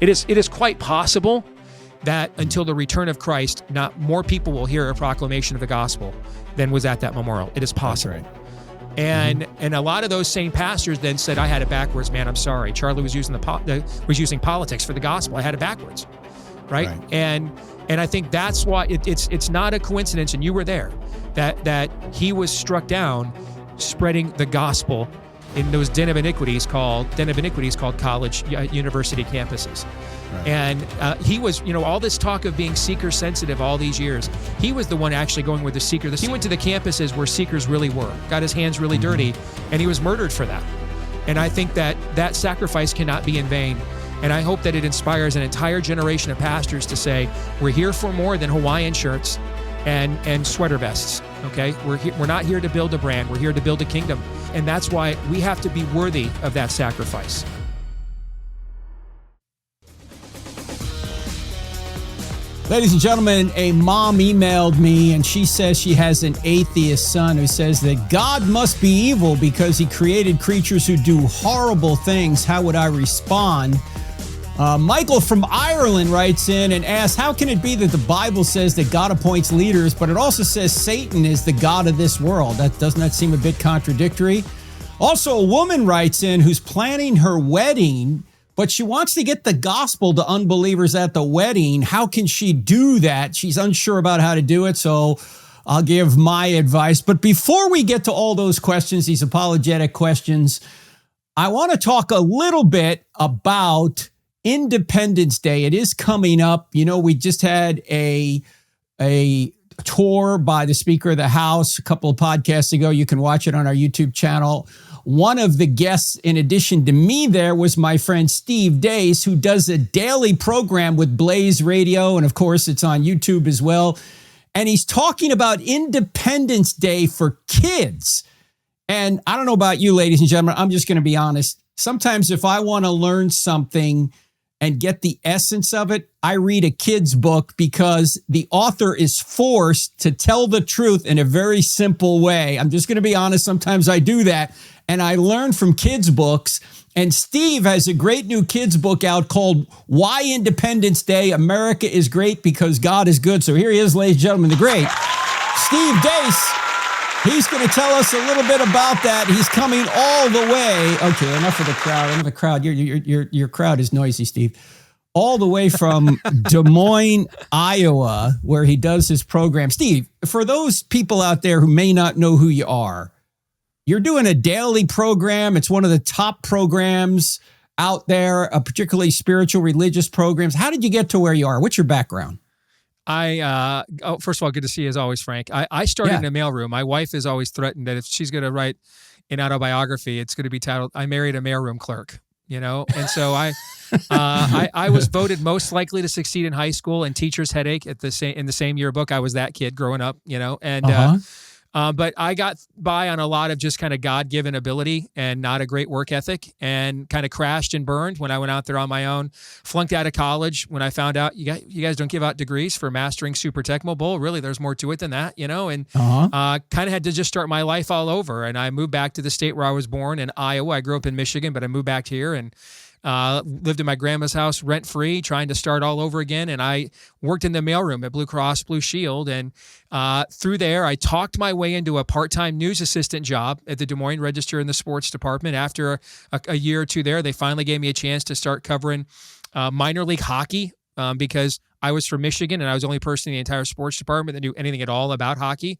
it is quite possible that until the return of Christ, not more people will hear a proclamation of the gospel than was at that memorial. It is possible. That's right. And a lot of those same pastors then said, I had it backwards, man, I'm sorry. Charlie was using using politics for the gospel. I had it backwards, right? And I think that's why it's not a coincidence, and you were there, that he was struck down spreading the gospel in those den of iniquities called college, university campuses. Right. And he was, all this talk of being seeker sensitive all these years, he was the one actually going with the seeker. He went to the campuses where seekers really were, got his hands really dirty, and he was murdered for that. And I think that sacrifice cannot be in vain. And I hope that it inspires an entire generation of pastors to say, we're here for more than Hawaiian shirts and sweater vests, okay? We're not here to build a brand. We're here to build a kingdom. And that's why we have to be worthy of that sacrifice. Ladies and gentlemen, a mom emailed me and she says she has an atheist son who says that God must be evil because he created creatures who do horrible things. How would I respond? Michael from Ireland writes in and asks, how can it be that the Bible says that God appoints leaders, but it also says Satan is the God of this world? Doesn't that seem a bit contradictory? Also, a woman writes in who's planning her wedding, but she wants to get the gospel to unbelievers at the wedding. How can she do that? She's unsure about how to do it, so I'll give my advice. But before we get to all those questions, these apologetic questions, I want to talk a little bit about Independence Day. It is coming up. We just had a tour by the Speaker of the House a couple of podcasts ago. You can watch it on our YouTube channel. One of the guests, in addition to me there, was my friend Steve Deace, who does a daily program with Blaze Radio, and of course, it's on YouTube as well. And he's talking about Independence Day for kids. And I don't know about you, ladies and gentlemen, I'm just going to be honest. Sometimes if I want to learn something and get the essence of it, I read a kid's book because the author is forced to tell the truth in a very simple way. I'm just going to be honest. Sometimes I do that. And I learn from kids' books. And Steve has a great new kids' book out called Why Independence Day? America is Great Because God is Good. So here he is, ladies and gentlemen, the great Steve Deace. He's going to tell us a little bit about that. He's coming all the way. Okay, enough of the crowd. Your crowd is noisy, Steve. All the way from Des Moines, Iowa, where he does his program. Steve, for those people out there who may not know who you are, you're doing a daily program. It's one of the top programs out there, particularly spiritual, religious programs. How did you get to where you are? What's your background? First of all, good to see you as always, Frank. I started in a mailroom. My wife has always threatened that if she's going to write an autobiography, it's going to be titled, I Married a Mailroom Clerk, And so I was voted most likely to succeed in high school and teacher's headache in the same yearbook. I was that kid growing up, and but I got by on a lot of just kind of God-given ability and not a great work ethic, and kind of crashed and burned when I went out there on my own. Flunked out of college when I found out you guys don't give out degrees for mastering Super Tecmo Bowl. Really, there's more to it than that, and kind of had to just start my life all over. And I moved back to the state where I was born in Iowa. I grew up in Michigan, but I moved back here and lived in my grandma's house rent-free, trying to start all over again. And I worked in the mailroom at Blue Cross Blue Shield. And through there, I talked my way into a part-time news assistant job at the Des Moines Register in the sports department. After a year or two there, they finally gave me a chance to start covering minor league hockey because I was from Michigan and I was the only person in the entire sports department that knew anything at all about hockey.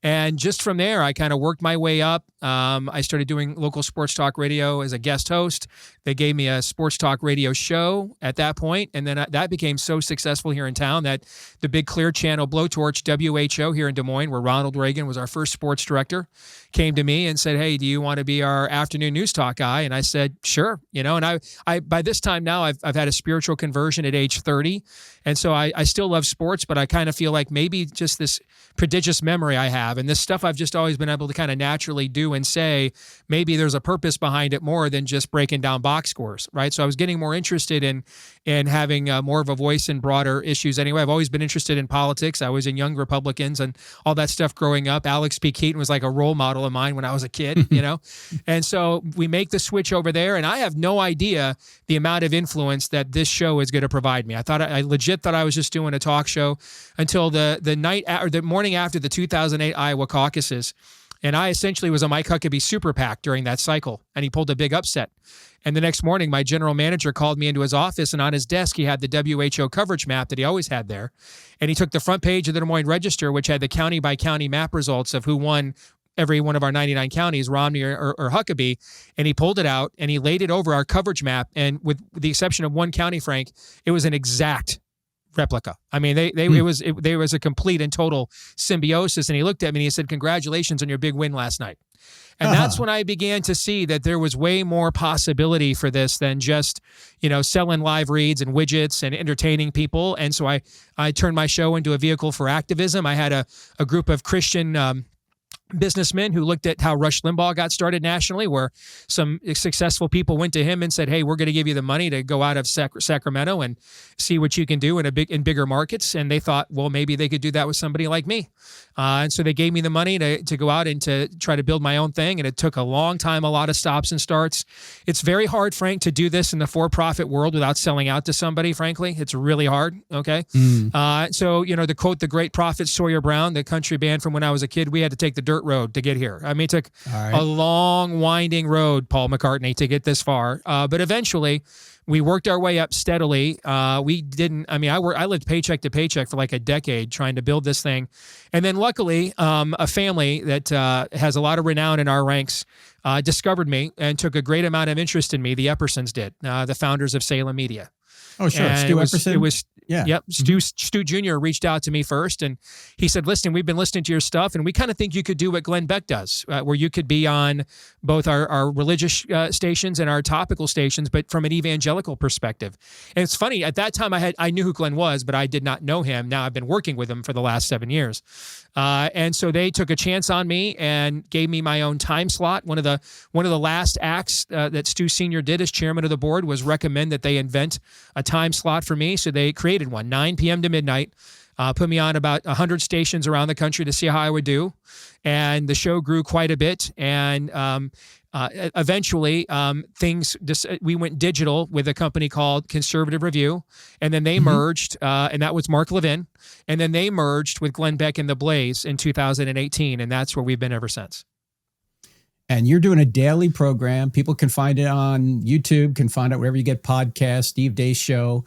And just from there, I kind of worked my way up. I started doing local sports talk radio as a guest host. They gave me a sports talk radio show at that point, and then that became so successful here in town that the big Clear Channel Blowtorch WHO here in Des Moines, where Ronald Reagan was our first sports director, came to me and said, "Hey, do you want to be our afternoon news talk guy?" And I said, "Sure." And I by this time now, I've had a spiritual conversion at age 30, and so I still love sports, but I kind of feel like maybe just this prodigious memory I have have. And this stuff I've just always been able to kind of naturally do and say, maybe there's a purpose behind it more than just breaking down box scores, right? So I was getting more interested in having more of a voice in broader issues anyway. I've always been interested in politics. I was in Young Republicans and all that stuff growing up. Alex P. Keaton was like a role model of mine when I was a kid, you know? And so we make the switch over there, and I have no idea the amount of influence that this show is going to provide me. I legit thought I was just doing a talk show until the morning after the 2008 Iowa caucuses. And I essentially was a Mike Huckabee super PAC during that cycle, and he pulled a big upset. And the next morning, my general manager called me into his office, and on his desk, he had the WHO coverage map that he always had there. And he took the front page of the Des Moines Register, which had the county-by-county map results of who won every one of our 99 counties, Romney or Huckabee, and he pulled it out, and he laid it over our coverage map. And with the exception of one county, Frank, it was an exact replica. I mean, there was a complete and total symbiosis. And he looked at me and he said, "Congratulations on your big win last night." And that's when I began to see that there was way more possibility for this than just, selling live reads and widgets and entertaining people. And so I turned my show into a vehicle for activism. I had a group of Christian businessmen who looked at how Rush Limbaugh got started nationally, where some successful people went to him and said, "Hey, we're going to give you the money to go out of Sacramento and see what you can do in bigger markets." And they thought, well, maybe they could do that with somebody like me. And so they gave me the money to go out and to try to build my own thing. And it took a long time, a lot of stops and starts. It's very hard, Frank, to do this in the for-profit world without selling out to somebody, frankly. It's really hard, okay? So, to quote the great prophet Sawyer Brown, the country band from when I was a kid, we had to take the dirt road to get here. I mean, it took a long, winding road, Paul McCartney, to get this far. But eventually, we worked our way up steadily. I lived paycheck to paycheck for like a decade trying to build this thing. And then luckily, a family that has a lot of renown in our ranks discovered me and took a great amount of interest in me. The Eppersons did, the founders of Salem Media. Oh, sure. And Stu Epperson? It was, yeah. Yep. Stu Jr. reached out to me first, and he said, "Listen, we've been listening to your stuff, and we kind of think you could do what Glenn Beck does, where you could be on both our religious stations and our topical stations, but from an evangelical perspective." And it's funny, at that time I knew who Glenn was, but I did not know him. Now I've been working with him for the last 7 years. And so they took a chance on me and gave me my own time slot. One of the last acts that Stu Sr. did as chairman of the board was recommend that they invent a time slot for me. So they created one, 9 p.m. to midnight, put me on about 100 stations around the country to see how I would do. And the show grew quite a bit. And eventually, we went digital with a company called Conservative Review, and then they merged, and that was Mark Levin, and then they merged with Glenn Beck and The Blaze in 2018, and that's where we've been ever since. And you're doing a daily program. People can find it on YouTube, can find it wherever you get podcasts, Steve Deace Show,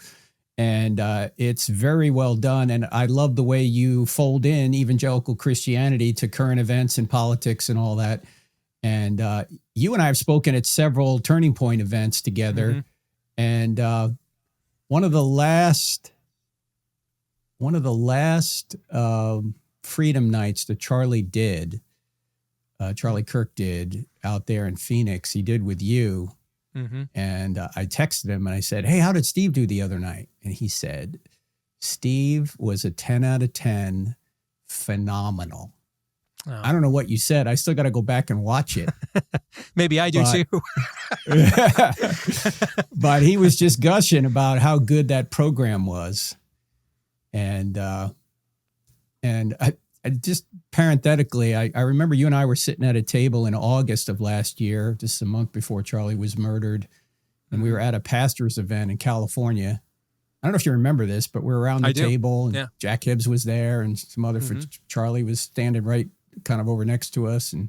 and it's very well done. And I love the way you fold in evangelical Christianity to current events and politics and all that. And you and I have spoken at several Turning Point events together. And one of the last Freedom Nights that Charlie Kirk did out there in Phoenix, he did with you. And I texted him and I said, "Hey, how did Steve do the other night?" And he said, "Steve was a 10 out of 10, phenomenal." Oh. I don't know what you said. I still got to go back and watch it. Maybe I do too. But he was just gushing about how good that program was. And I just parenthetically, I remember you and I were sitting at a table in August of last year, just a month before Charlie was murdered. And we were at a pastor's event in California. I don't know if you remember this, but we're around the table. And Jack Hibbs was there and some other, Charlie was standing right kind of over next to us. And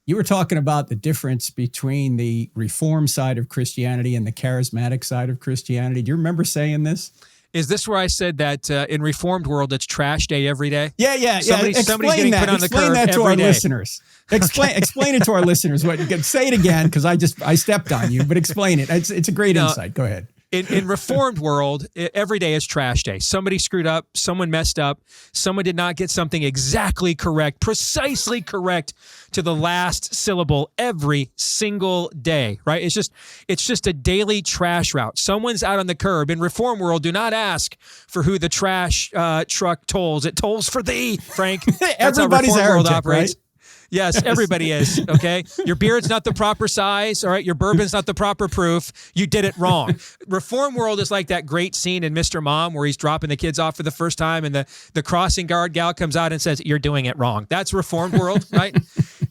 you were talking about the difference between the Reform side of Christianity and the charismatic side of Christianity. Do you remember saying this? Is this where I said that in Reformed world, it's trash day every day? Yeah. Somebody's getting put on the curb that to our day. Listeners. Explain it to our listeners. Say it again, because I stepped on you, but explain it. It's a great insight. Go ahead. In Reformed world, every day is trash day. Somebody screwed up. Someone messed up. Someone did not get something exactly correct, precisely correct to the last syllable every single day, right? It's just a daily trash route. Someone's out on the curb. In Reformed world, do not ask for who the trash truck tolls. It tolls for thee, Frank. That's Everybody's how Reformed world operates. Right? Yes, everybody is, okay? Your beard's not the proper size, all right? Your bourbon's not the proper proof. You did it wrong. Reform world is like that great scene in Mr. Mom where he's dropping the kids off for the first time and the crossing guard gal comes out and says, you're doing it wrong. That's Reformed world, right?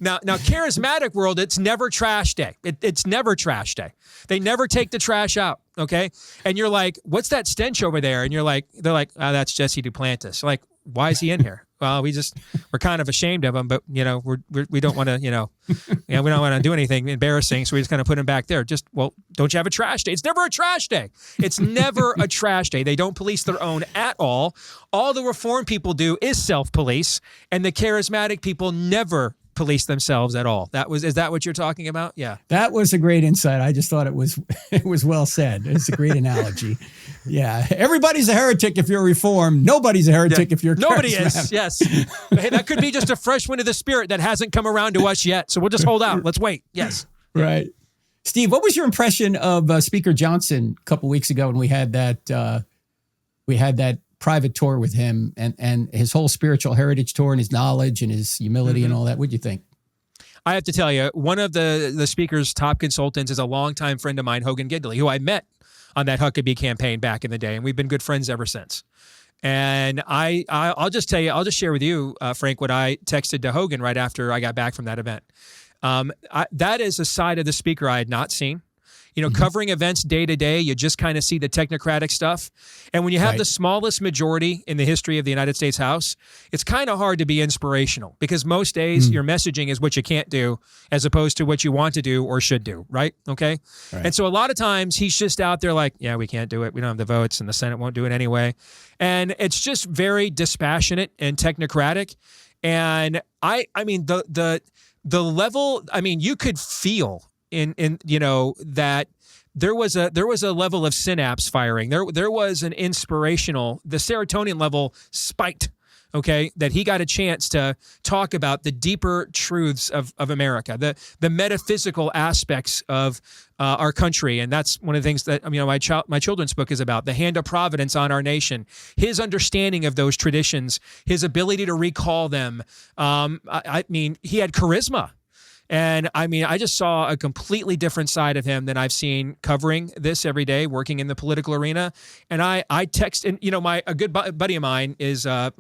Now, charismatic world, it's never trash day. It's never trash day. They never take the trash out, okay? And you're like, what's that stench over there? And they're like, oh, that's Jesse Duplantis. Like, why is he in here? Well, we're kind of ashamed of him, but we don't want to, we don't want to do anything embarrassing, so we just kind of put him back there. Don't you have a trash day? It's never a trash day. It's never a trash day. They don't police their own at all. All the Reformed people do is self-police, and the charismatic people never police themselves at all. Is that what you're talking about? Yeah. That was a great insight. I just thought it was well said. It's a great analogy. Yeah. Everybody's a heretic if you're Reformed. Nobody's a heretic if you're Nobody charismatic. is. Yes. Hey, that could be just a fresh wind of the Spirit that hasn't come around to us yet. So we'll just hold out. Let's wait. Yes. Right. Steve, what was your impression of Speaker Johnson a couple weeks ago when we had that private tour with him and his whole spiritual heritage tour and his knowledge and his humility and all that? What'd you think? I have to tell you, one of the speaker's top consultants is a longtime friend of mine, Hogan Gidley, who I met on that Huckabee campaign back in the day, and we've been good friends ever since. And I'll just tell you, I'll just share with you, Frank, what I texted to Hogan right after I got back from that event. That is a side of the speaker I had not seen. Covering events day to day, you just kind of see the technocratic stuff. And when you have the smallest majority in the history of the United States House, it's kind of hard to be inspirational because most days your messaging is what you can't do as opposed to what you want to do or should do, right? Okay? Right. And so a lot of times he's just out there like, yeah, we can't do it. We don't have the votes and the Senate won't do it anyway. And it's just very dispassionate and technocratic. And I mean, the level, I mean, you could feel in that there was a level of synapse firing. There was an inspirational, the serotonin level spiked, okay, that he got a chance to talk about the deeper truths of America, the metaphysical aspects of our country. And that's one of the things that, my children's book is about, the hand of providence on our nation, his understanding of those traditions, his ability to recall them. I mean, he had charisma. And I mean, I just saw a completely different side of him than I've seen covering this every day, working in the political arena. And I text, and a good buddy of mine is a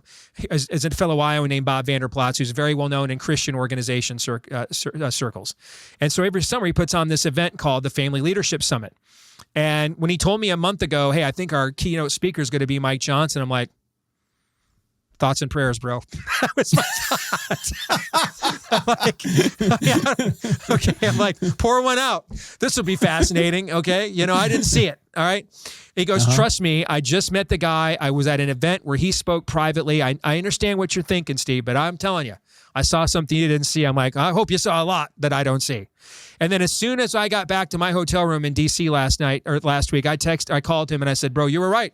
fellow Iowan named Bob Vanderplatz, who's very well known in Christian organization circles. And so every summer he puts on this event called the Family Leadership Summit. And when he told me a month ago, hey, I think our keynote speaker is going to be Mike Johnson, I'm like, thoughts and prayers, bro. That was my thought. I'm like, pour one out. This will be fascinating. Okay. I didn't see it. All right. He goes, trust me, I just met the guy. I was at an event where he spoke privately. I understand what you're thinking, Steve, but I'm telling you, I saw something you didn't see. I'm like, I hope you saw a lot that I don't see. And then as soon as I got back to my hotel room in DC last week, I called him and I said, bro, you were right.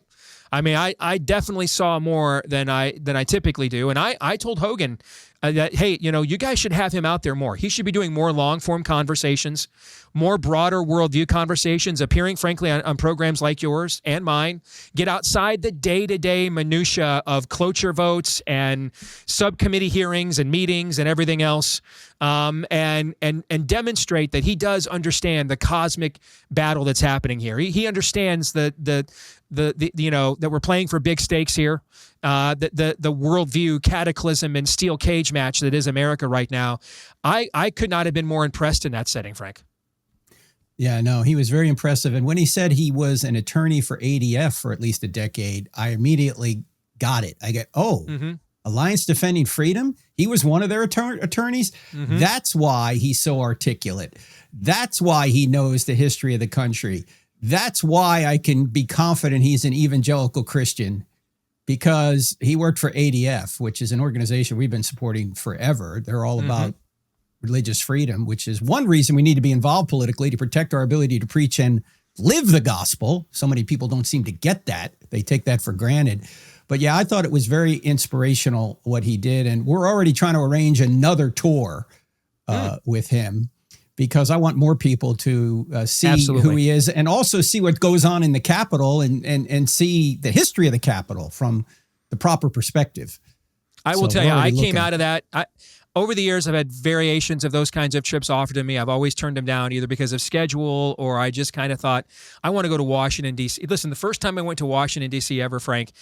I mean, I definitely saw more than I typically do. And I told Hogan that, hey, you guys should have him out there more. He should be doing more long-form conversations, more broader worldview conversations, appearing, frankly, on programs like yours and mine. Get outside the day-to-day minutia of cloture votes and subcommittee hearings and meetings and everything else, and demonstrate that he does understand the cosmic battle that's happening here. He understands that we're playing for big stakes here. The worldview cataclysm and steel cage match that is America right now. I could not have been more impressed in that setting, Frank. Yeah, no, he was very impressive. And when he said he was an attorney for ADF for at least a decade, I immediately got it. I get, Alliance Defending Freedom? He was one of their attorneys? Mm-hmm. That's why he's so articulate. That's why he knows the history of the country. That's why I can be confident he's an evangelical Christian, because he worked for ADF, which is an organization we've been supporting forever. They're all about religious freedom, which is one reason we need to be involved politically, to protect our ability to preach and live the gospel. So many people don't seem to get that. They take that for granted. But yeah, I thought it was very inspirational what he did. And we're already trying to arrange another tour with him, because I want more people to see Absolutely. who he is, and also see what goes on in the Capitol, and see the history of the Capitol from the proper perspective. I will tell you, I came out of that. Over the years, I've had variations of those kinds of trips offered to me. I've always turned them down, either because of schedule, or I just kind of thought, I want to go to Washington, D.C. Listen, the first time I went to Washington, D.C. ever, Frank,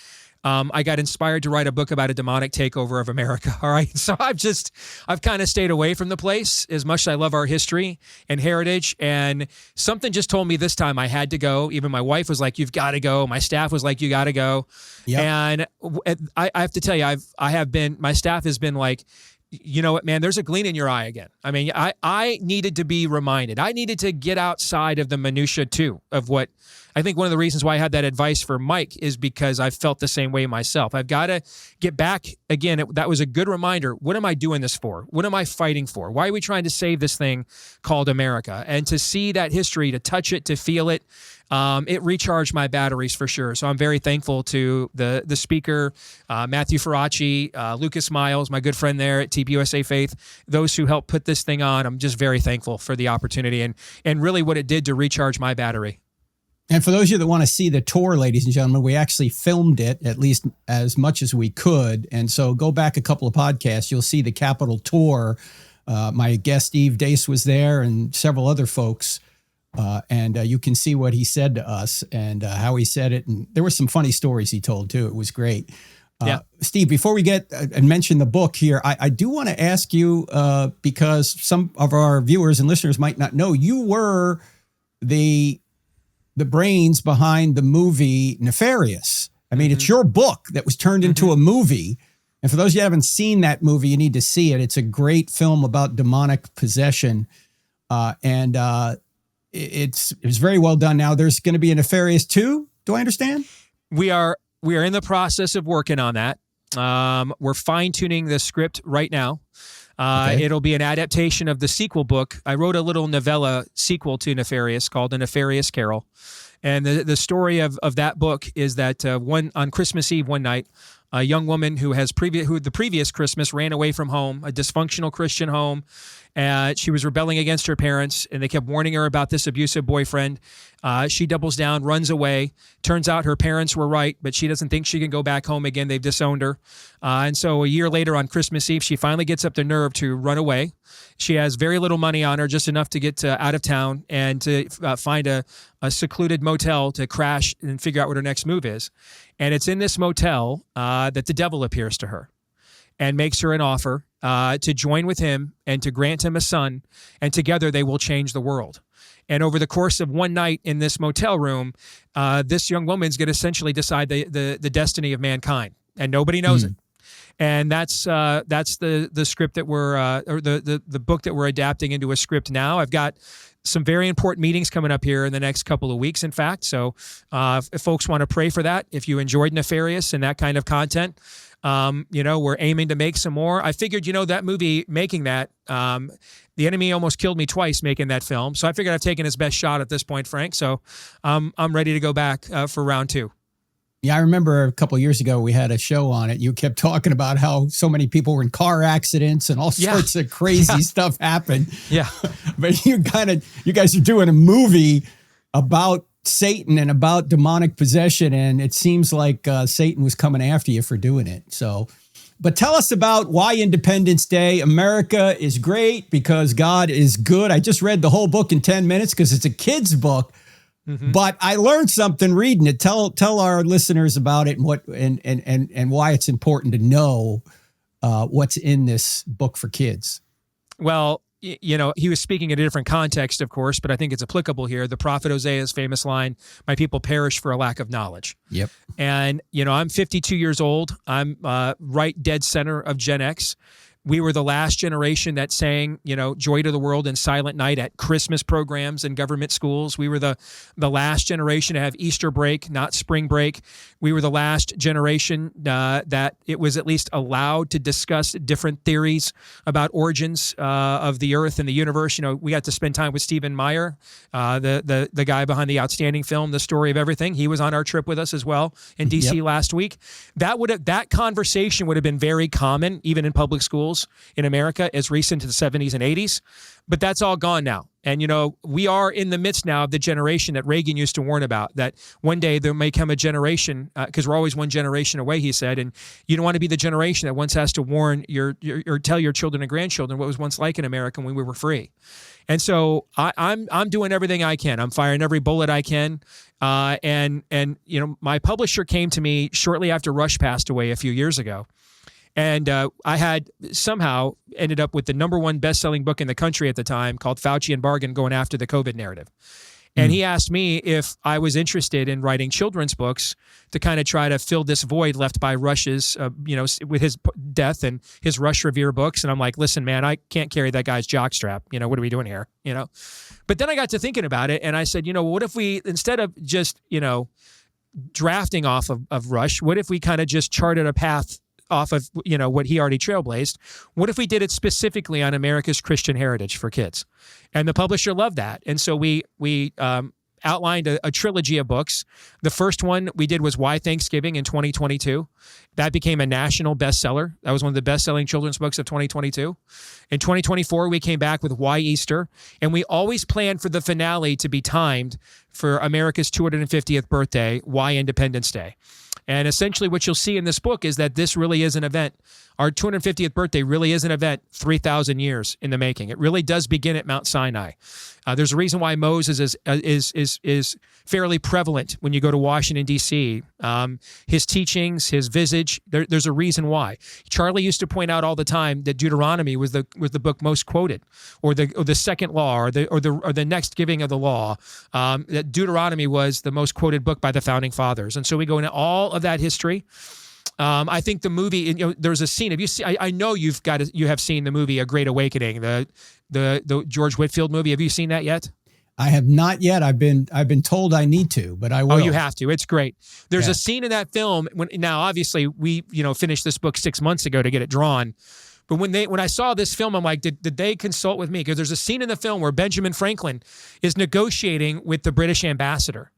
I got inspired to write a book about a demonic takeover of America. All right. So I've kind of stayed away from the place, as much as I love our history and heritage. And something just told me this time I had to go. Even my wife was like, you've got to go. My staff was like, you got to go. Yep. And I have to tell you, my staff has been like, you know what, man, there's a gleam in your eye again. I mean, I needed to be reminded. I needed to get outside of the minutia too, of what I think one of the reasons why I had that advice for Mike is because I felt the same way myself. I've got to get back again. That was a good reminder. What am I doing this for? What am I fighting for? Why are we trying to save this thing called America? And to see that history, to touch it, to feel it, it recharged my batteries for sure. So I'm very thankful to the speaker, Matthew Ferracci, Lucas Miles, my good friend there at TPUSA Faith, those who helped put this thing on. I'm just very thankful for the opportunity and really what it did to recharge my battery. And for those of you that want to see the tour, ladies and gentlemen, we actually filmed it, at least as much as we could. And so go back a couple of podcasts, you'll see the Capitol tour. My guest, Steve Deace, was there, and several other folks. And you can see what he said to us and how he said it. And there were some funny stories he told, too. It was great. Yeah. Steve, before we get and mention the book here, I do want to ask you, because some of our viewers and listeners might not know, you were the brains behind the movie Nefarious. I mean, it's your book that was turned into a movie. And for those of you who haven't seen that movie, you need to see it. It's a great film about demonic possession. And it was very well done. Now there's going to be a Nefarious 2. Do I understand? We are in the process of working on that. We're fine-tuning the script right now. Okay. It'll be an adaptation of the sequel book. I wrote a little novella sequel to Nefarious called The Nefarious Carol. And the story of that book is that on Christmas Eve one night, a young woman who the previous Christmas ran away from home, a dysfunctional Christian home. She was rebelling against her parents, and they kept warning her about this abusive boyfriend. She doubles down, runs away. Turns out her parents were right, but she doesn't think she can go back home again. They've disowned her. And so a year later on Christmas Eve, she finally gets up the nerve to run away. She has very little money on her, just enough to get out of town and to find a secluded motel to crash and figure out what her next move is. And it's in this motel that the devil appears to her and makes her an offer to join with him and to grant him a son, and together they will change the world. And over the course of one night in this motel room, this young woman's going to essentially decide the destiny of mankind, and nobody knows it. And that's the script that we're or the book that we're adapting into a script now. I've got some very important meetings coming up here in the next couple of weeks, in fact. So if folks want to pray for that, if you enjoyed Nefarious and that kind of content, we're aiming to make some more. I figured, that movie, making that, the enemy almost killed me twice making that film. So I figured I've taken his best shot at this point, Frank. So I'm ready to go back for round 2. Yeah, I remember a couple of years ago, we had a show on it. You kept talking about how so many people were in car accidents and all sorts of crazy stuff happened. Yeah. But you guys are doing a movie about Satan and about demonic possession, and it seems like Satan was coming after you for doing it. So, but tell us about why Independence Day. America is great because God is good. I just read the whole book in 10 minutes because it's a kid's book. But I learned something reading it. Tell our listeners about it and what and why it's important to know what's in this book for kids. Well, he was speaking in a different context, of course, but I think it's applicable here. The prophet Hosea's famous line, "My people perish for a lack of knowledge." Yep. And I'm 52 years old. I'm right dead center of Gen X. We were the last generation that sang, Joy to the World and Silent Night at Christmas programs in government schools. We were the last generation to have Easter break, not spring break. We were the last generation that it was at least allowed to discuss different theories about origins of the earth and the universe. We got to spend time with Stephen Meyer, the guy behind the outstanding film, The Story of Everything. He was on our trip with us as well in D.C. last week. That conversation would have been very common, even in public schools in America, as recent to the 70s and 80s. But that's all gone now. And, we are in the midst now of the generation that Reagan used to warn about, that one day there may come a generation, because we're always one generation away, he said, and you don't want to be the generation that once has to warn or tell your children and grandchildren what it was once like in America when we were free. And so I'm doing everything I can. I'm firing every bullet I can. And my publisher came to me shortly after Rush passed away a few years ago. And I had somehow ended up with the #1 best-selling book in the country at the time called Fauci and Bargain, going after the COVID narrative. And he asked me if I was interested in writing children's books to kind of try to fill this void left by Rush's, with his death and his Rush Revere books. And I'm like, listen, man, I can't carry that guy's jockstrap. What are we doing here? But then I got to thinking about it, and I said, what if we, instead of just, drafting off of Rush, what if we kind of just charted a path off of what he already trailblazed? What if we did it specifically on America's Christian heritage for kids? And the publisher loved that, and so we outlined a trilogy of books. The first one we did was Why Thanksgiving in 2022. That became a national bestseller. That was one of the best-selling children's books of 2022. In 2024, we came back with Why Easter, and we always planned for the finale to be timed for America's 250th birthday, Why Independence Day. And essentially what you'll see in this book is that this really is an event. Our 250th birthday really is an event 3,000 years in the making. It really does begin at Mount Sinai. There's a reason why Moses is fairly prevalent when you go to Washington, D.C. His teachings, his visage, there's a reason why. Charlie used to point out all the time that Deuteronomy was the book most quoted, or the second law, or the next giving of the law. That Deuteronomy was the most quoted book by the founding fathers. And so we go into all of that history. I think the movie, there's a scene. I know you have seen the movie A Great Awakening, the George Whitfield movie. Have you seen that yet? I have not yet. I've been told I need to, but I will. Oh, you have to. It's great. There's a scene in that film now obviously we finished this book 6 months ago to get it drawn. But when I saw this film, I'm like, did they consult with me? Because there's a scene in the film where Benjamin Franklin is negotiating with the British ambassador.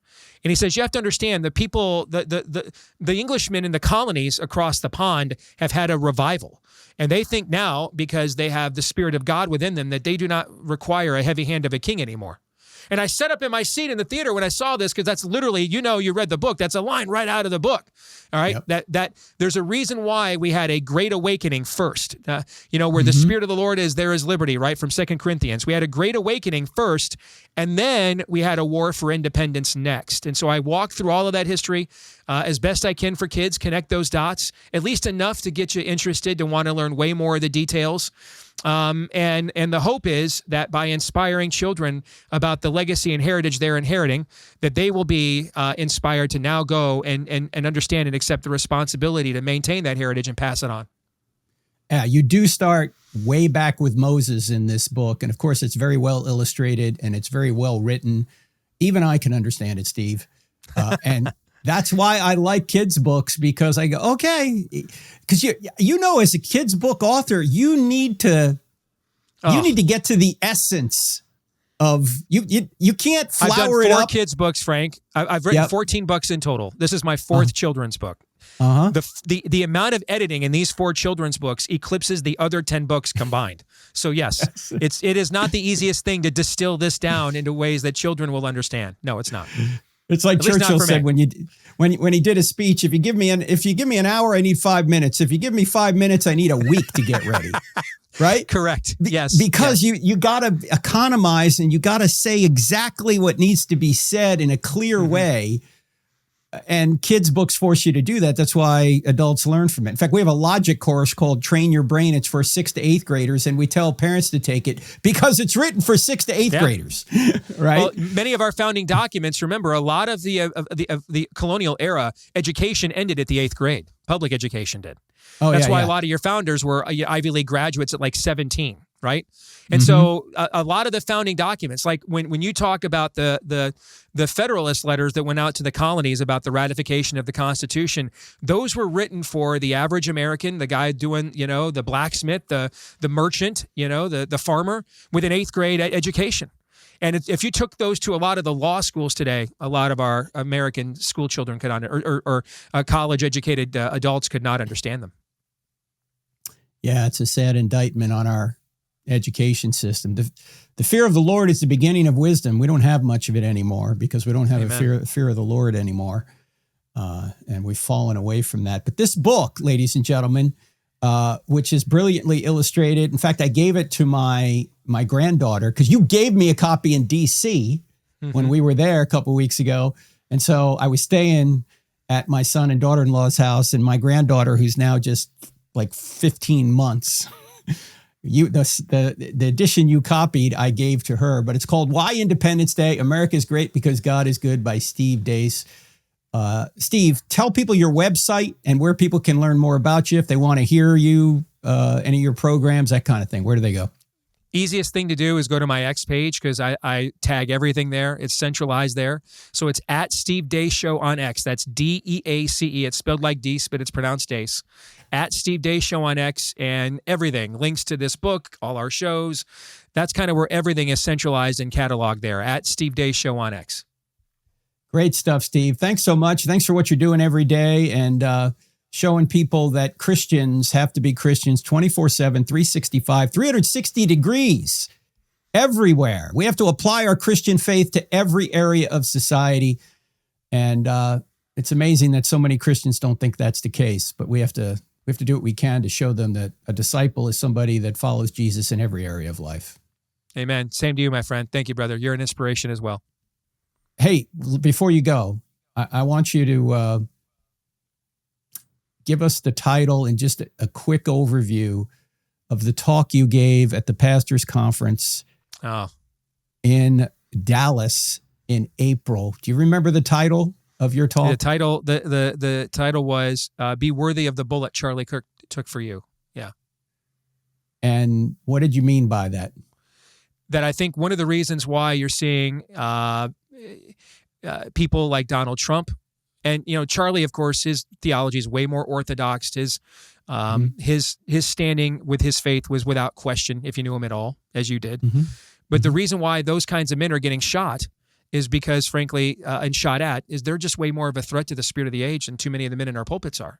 And he says, you have to understand, the people, the Englishmen in the colonies across the pond have had a revival. And they think now, because they have the Spirit of God within them, that they do not require a heavy hand of a king anymore. And I sat up in my seat in the theater when I saw this, because that's literally, you read the book. That's a line right out of the book. All right. Yep. That there's a reason why we had a great awakening first, where the Spirit of the Lord is, there is liberty, right? From 2 Corinthians. We had a great awakening first, and then we had a war for independence next. And so I walked through all of that history as best I can for kids, connect those dots, at least enough to get you interested to want to learn way more of the details. And the hope is that by inspiring children about the legacy and heritage they're inheriting, that they will be inspired to now go and understand and accept the responsibility to maintain that heritage and pass it on. Yeah, you do start way back with Moses in this book. And of course, it's very well illustrated and it's very well written. Even I can understand it, Steve. And that's why I like kids' books, because I go, okay, because as a kids' book author, you need to get to the essence of you can't flower I've done it up. 4 kids' books, Frank. I've written 14 books in total. This is my 4th children's book. The amount of editing in these 4 children's books eclipses the other 10 books combined. So yes, it is not the easiest thing to distill this down into ways that children will understand. No, it's not. It's like Churchill said when he did a speech, if you give me an hour, I need 5 minutes. If you give me 5 minutes, I need a week to get ready. Right? Correct. Yes. Because you got to economize and you got to say exactly what needs to be said in a clear way. And kids' books force you to do that. That's why adults learn from it. In fact, we have a logic course called Train Your Brain. It's for 6th to 8th graders, and we tell parents to take it because it's written for 6th to 8th graders, right? Well, many of our founding documents, remember, a lot of the colonial era education ended at the 8th grade. Public education did. That's why a lot of your founders were Ivy League graduates at like 17, right? And so a lot of the founding documents, like when you talk about the Federalist letters that went out to the colonies about the ratification of the Constitution, those were written for the average American, the guy doing, the blacksmith, the merchant, the farmer with an 8th grade education. And if you took those to a lot of the law schools today, a lot of our American school children could or college-educated adults could not understand them. Yeah, it's a sad indictment on our education system. The fear of the Lord is the beginning of wisdom. We don't have much of it anymore because we don't have a fear of the Lord anymore. And we've fallen away from that. But this book, ladies and gentlemen, which is brilliantly illustrated. In fact, I gave it to my granddaughter because you gave me a copy in D.C. when we were there a couple of weeks ago. And so I was staying at my son and daughter-in-law's house, and my granddaughter, who's now just like 15 months, the edition you copied, I gave to her, but it's called Why Independence Day? America's Great Because God is Good by Steve Deace. Steve, tell people your website and where people can learn more about you if they want to hear you, any of your programs, that kind of thing. Where do they go? Easiest thing to do is go to my X page because I tag everything there. It's centralized there. So it's at Steve Deace Show on X. That's Deace. It's spelled like Deace, but it's pronounced Dace. At Steve Deace Show on X, and everything. Links to this book, all our shows. That's kind of where everything is centralized and cataloged there. At Steve Deace Show on X. Great stuff, Steve. Thanks so much. Thanks for what you're doing every day and showing people that Christians have to be Christians 24/7, 365, 360 degrees everywhere. We have to apply our Christian faith to every area of society. And it's amazing that so many Christians don't think that's the case, but we have to do what we can to show them that a disciple is somebody that follows Jesus in every area of life. Amen. Same to you, my friend. Thank you, brother. You're an inspiration as well. Hey, before you go, I want you to give us the title and just a quick overview of the talk you gave at the Pastors Conference in Dallas in April. Do you remember the title of your talk? The title was "Be Worthy of the Bullet Charlie Kirk Took for You." Yeah. And what did you mean by that? That I think one of the reasons why you're seeing people like Donald Trump, and Charlie, of course, his theology is way more orthodox. His standing with his faith was without question, if you knew him at all, as you did. But the reason why those kinds of men are getting shot is because, frankly, and shot at, is they're just way more of a threat to the spirit of the age than too many of the men in our pulpits are.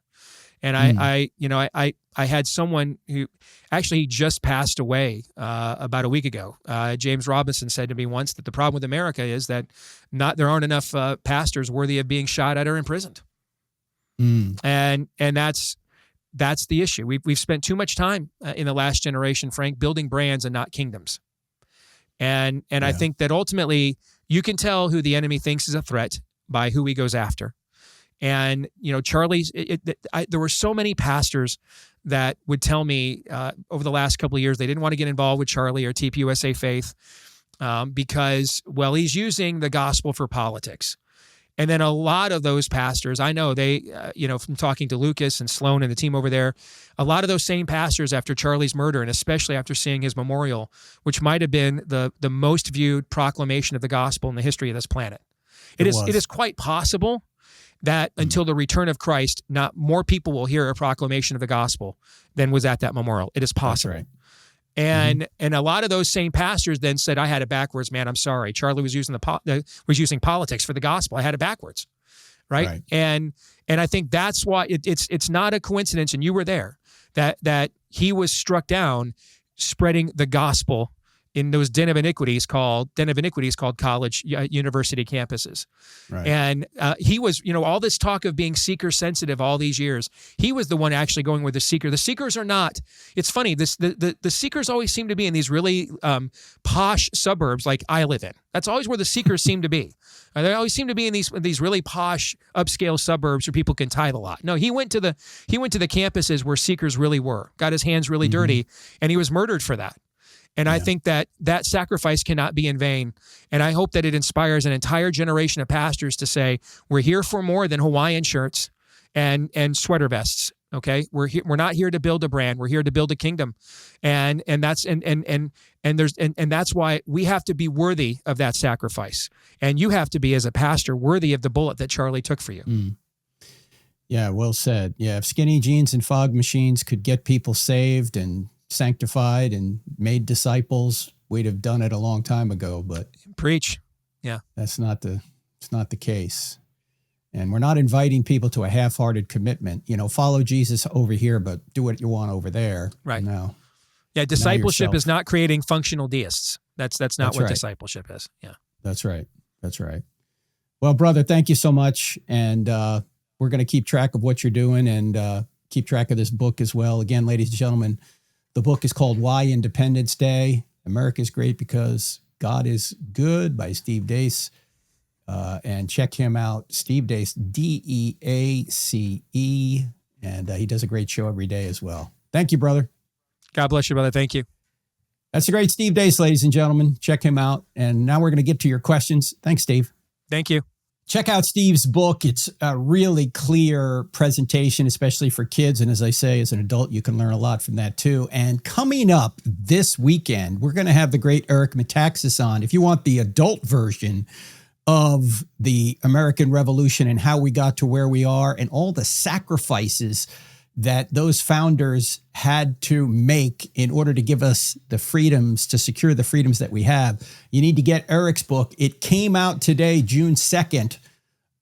And I had someone who actually just passed away about a week ago. James Robinson said to me once that the problem with America is that there aren't enough pastors worthy of being shot at or imprisoned. And that's the issue. We've spent too much time in the last generation, Frank, building brands and not kingdoms. And I think that ultimately you can tell who the enemy thinks is a threat by who he goes after. And, Charlie's, there were so many pastors that would tell me over the last couple of years they didn't want to get involved with Charlie or TPUSA Faith because, well, he's using the gospel for politics. And then a lot of those pastors, I know they, from talking to Lucas and Sloan and the team over there, a lot of those same pastors after Charlie's murder, and especially after seeing his memorial, which might have been the most viewed proclamation of the gospel in the history of this planet. It is quite possible that until the return of Christ, not more people will hear a proclamation of the gospel than was at that memorial. It is possible. That's right. And a lot of those same pastors then said, "I had it backwards, man. I'm sorry. Charlie was using using politics for the gospel. I had it backwards." Right? And I think that's why it's not a coincidence, and you were there, that he was struck down spreading the gospel in those den of iniquities called college, university campuses. Right. And he was, all this talk of being seeker sensitive all these years, he was the one actually going with the seeker. The seekers are not. It's funny. The seekers always seem to be in these really posh suburbs like I live in. That's always where the seekers seem to be. They always seem to be in these really posh upscale suburbs where people can tithe a lot. No, he went to the campuses where seekers really were, got his hands really dirty, and he was murdered for that. And I think that sacrifice cannot be in vain. And I hope that it inspires an entire generation of pastors to say, we're here for more than Hawaiian shirts and sweater vests. Okay. We're not here to build a brand. We're here to build a kingdom. And that's why we have to be worthy of that sacrifice. And you have to be, as a pastor, worthy of the bullet that Charlie took for you. Mm. Yeah, well said. Yeah, if skinny jeans and fog machines could get people saved and sanctified and made disciples, we'd have done it a long time ago, but preach. Yeah. It's not the case. And we're not inviting people to a half-hearted commitment. Follow Jesus over here, but do what you want over there. Right. No. Yeah, discipleship is not creating functional deists. That's not what discipleship is. Yeah. That's right. Well, brother, thank you so much. And we're going to keep track of what you're doing and keep track of this book as well. Again, ladies and gentlemen, the book is called Why Independence Day? America's Great Because God is Good by Steve Deace. And check him out, Steve Deace, Deace. And he does a great show every day as well. Thank you, brother. God bless you, brother. Thank you. That's the great Steve Deace, ladies and gentlemen. Check him out. And now we're going to get to your questions. Thanks, Steve. Thank you. Check out Steve's book. It's a really clear presentation, especially for kids. And as I say, as an adult, you can learn a lot from that too. And coming up this weekend, we're going to have the great Eric Metaxas on. If you want the adult version of the American Revolution and how we got to where we are and all the sacrifices that those founders had to make in order to give us the freedoms, to secure the freedoms that we have, you need to get Eric's book. It came out today, June 2nd.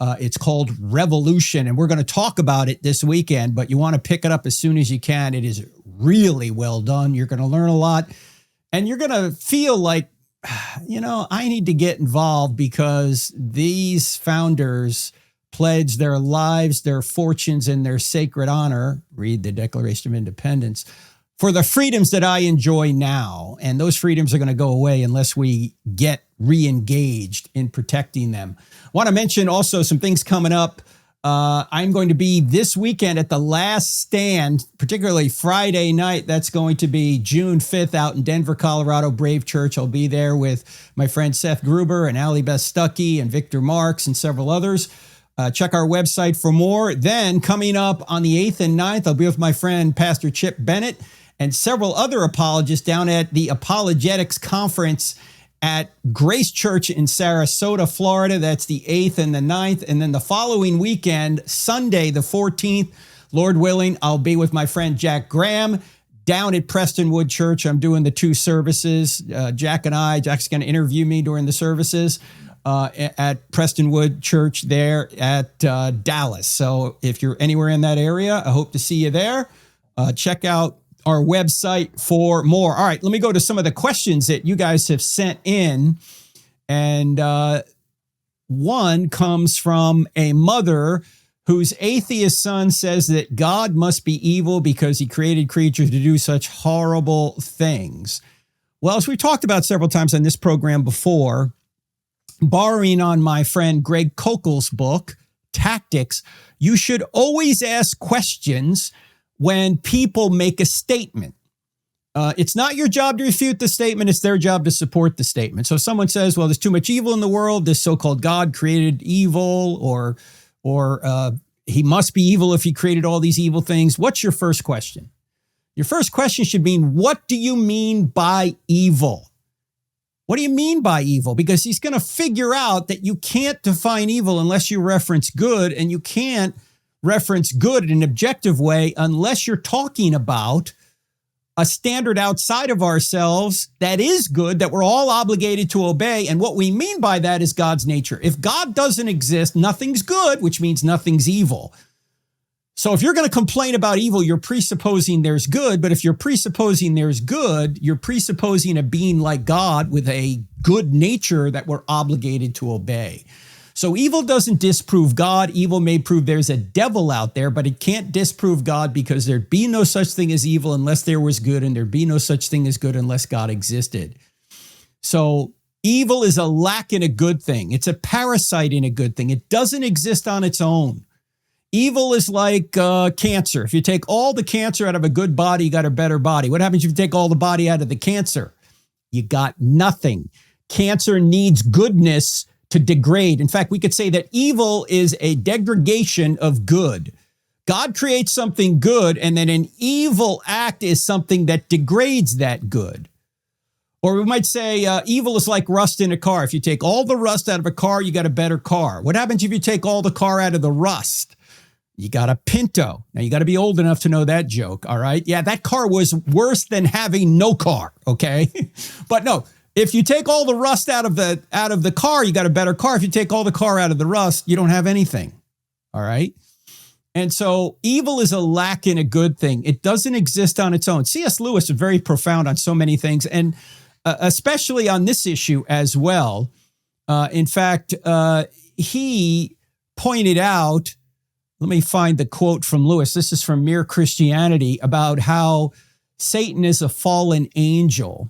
It's called Revolution, and we're going to talk about it this weekend, but you want to pick it up as soon as you can. It is really well done. You're going to learn a lot, and you're going to feel like, I need to get involved because these founders pledged their lives, their fortunes, and their sacred honor, read the Declaration of Independence, for the freedoms that I enjoy now. And those freedoms are going to go away unless we get re-engaged in protecting them. I want to mention also some things coming up. I'm going to be this weekend at the Last Stand, particularly Friday night. That's going to be June 5th out in Denver, Colorado, Brave Church. I'll be there with my friend Seth Gruber and Allie Beth Stuckey and Victor Marks and several others. Check our website for more. Then coming up on the 8th and 9th, I'll be with my friend Pastor Chip Bennett and several other apologists down at the Apologetics Conference at Grace Church in Sarasota, Florida. That's the 8th and the 9th. And then the following weekend, Sunday, the 14th, Lord willing, I'll be with my friend Jack Graham down at Prestonwood Church. I'm doing the two services. Jack's going to interview me during the services at Prestonwood Church there at Dallas. So if you're anywhere in that area, I hope to see you there. Check out our website for more. All right, let me go to some of the questions that you guys have sent in. And one comes from a mother whose atheist son says that God must be evil because he created creatures to do such horrible things. Well, as we talked about several times on this program before, borrowing on my friend Greg Kokel's book, Tactics, you should always ask questions when people make a statement. It's not your job to refute the statement. It's their job to support the statement. So if someone says, well, there's too much evil in the world, this so-called God created evil, or he must be evil if he created all these evil things. What's your first question? Your first question should be, what do you mean by evil? What do you mean by evil? Because he's going to figure out that you can't define evil unless you reference good, and you can't reference good in an objective way unless you're talking about a standard outside of ourselves that is good, that we're all obligated to obey. And what we mean by that is God's nature. If God doesn't exist, nothing's good, which means nothing's evil. So if you're going to complain about evil, you're presupposing there's good. But if you're presupposing there's good, you're presupposing a being like God with a good nature that we're obligated to obey. So evil doesn't disprove God. Evil may prove there's a devil out there, but it can't disprove God, because there'd be no such thing as evil unless there was good, and there'd be no such thing as good unless God existed. So evil is a lack in a good thing. It's a parasite in a good thing. It doesn't exist on its own. Evil is like cancer. If you take all the cancer out of a good body, you got a better body. What happens if you take all the body out of the cancer? You got nothing. Cancer needs goodness to degrade. In fact, we could say that evil is a degradation of good. God creates something good, and then an evil act is something that degrades that good. Or we might say evil is like rust in a car. If you take all the rust out of a car, you got a better car. What happens if you take all the car out of the rust? You got a Pinto. Now, you got to be old enough to know that joke, all right? Yeah, that car was worse than having no car, okay? But no, if you take all the rust out of the car, you got a better car. If you take all the car out of the rust, you don't have anything, all right? And so evil is a lack in a good thing. It doesn't exist on its own. C.S. Lewis is very profound on so many things, and especially on this issue as well. In fact, he pointed out, let me find the quote from Lewis. This is from Mere Christianity, about how Satan is a fallen angel.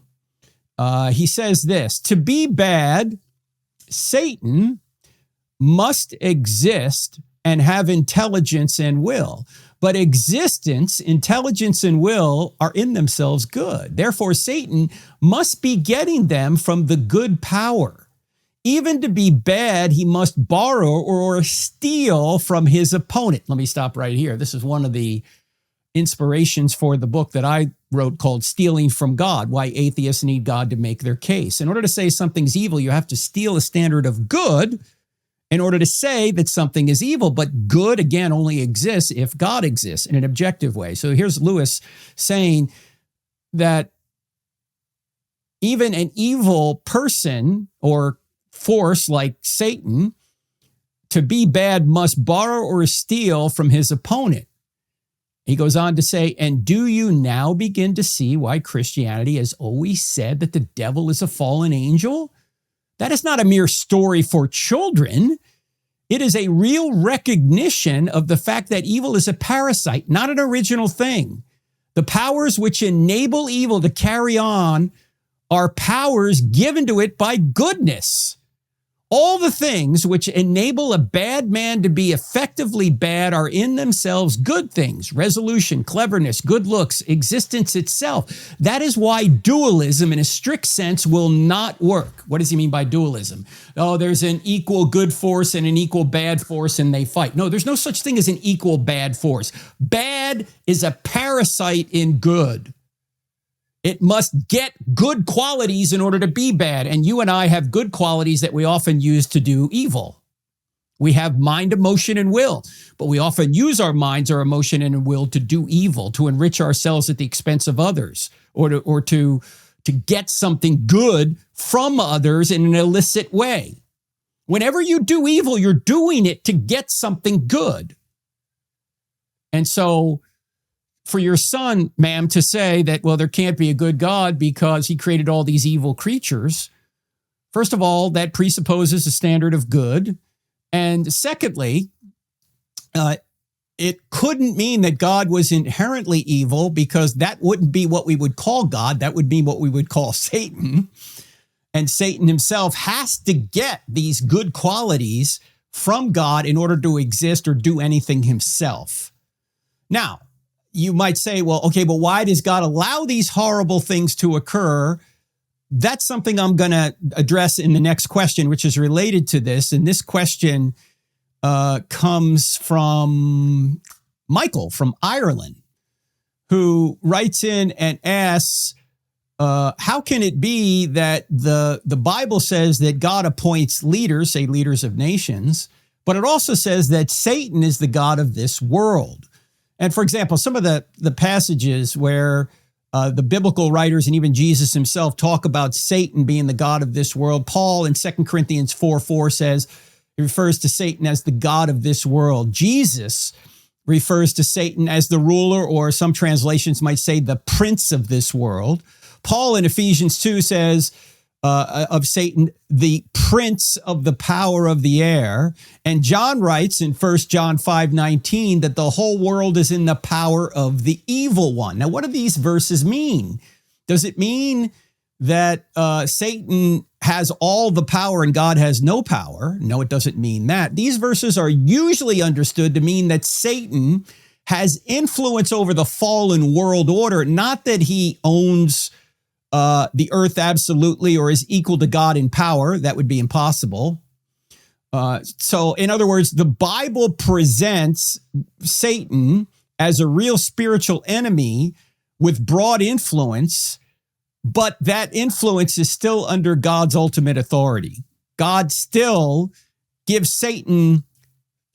He says this: to be bad, Satan must exist and have intelligence and will. But existence, intelligence, and will are in themselves good. Therefore, Satan must be getting them from the good power. Even to be bad, he must borrow or steal from his opponent. Let me stop right here. This is one of the inspirations for the book that I wrote called Stealing from God, Why Atheists Need God to Make Their Case. In order to say something's evil, you have to steal a standard of good in order to say that something is evil. But good, again, only exists if God exists in an objective way. So here's Lewis saying that even an evil person or force like Satan, to be bad, must borrow or steal from his opponent. He goes on to say, and do you now begin to see why Christianity has always said that the devil is a fallen angel? That is not a mere story for children. It is a real recognition of the fact that evil is a parasite, not an original thing. The powers which enable evil to carry on are powers given to it by goodness. All the things which enable a bad man to be effectively bad are in themselves good things: resolution, cleverness, good looks, existence itself. That is why dualism in a strict sense will not work. What does he mean by dualism? Oh, there's an equal good force and an equal bad force and they fight. No, there's no such thing as an equal bad force. Bad is a parasite in good. It must get good qualities in order to be bad. And you and I have good qualities that we often use to do evil. We have mind, emotion, and will, but we often use our minds, our emotion, and will to do evil, to enrich ourselves at the expense of others, or to get something good from others in an illicit way. Whenever you do evil, you're doing it to get something good. And so for your son, ma'am, to say that, well, there can't be a good God because he created all these evil creatures, first of all, that presupposes a standard of good. And secondly, it couldn't mean that God was inherently evil, because that wouldn't be what we would call God. That would be what we would call Satan. And Satan himself has to get these good qualities from God in order to exist or do anything himself. Now, you might say, well, okay, but why does God allow these horrible things to occur? That's something I'm going to address in the next question, which is related to this. And this question comes from Michael from Ireland, who writes in and asks, how can it be that the Bible says that God appoints leaders, say leaders of nations, but it also says that Satan is the god of this world? And for example, some of the passages where the biblical writers and even Jesus himself talk about Satan being the god of this world. Paul in 2 Corinthians 4:4 says, he refers to Satan as the god of this world. Jesus refers to Satan as the ruler, or some translations might say the prince of this world. Paul in Ephesians 2 says of Satan, the prince of the power of the air. And John writes in 1 John 5:19 that the whole world is in the power of the evil one. Now, what do these verses mean? Does it mean that Satan has all the power and God has no power? No, it doesn't mean that. These verses are usually understood to mean that Satan has influence over the fallen world order, not that he owns the earth absolutely or is equal to God in power. That would be impossible. So in other words, the Bible presents Satan as a real spiritual enemy with broad influence, but that influence is still under God's ultimate authority. God still gives Satan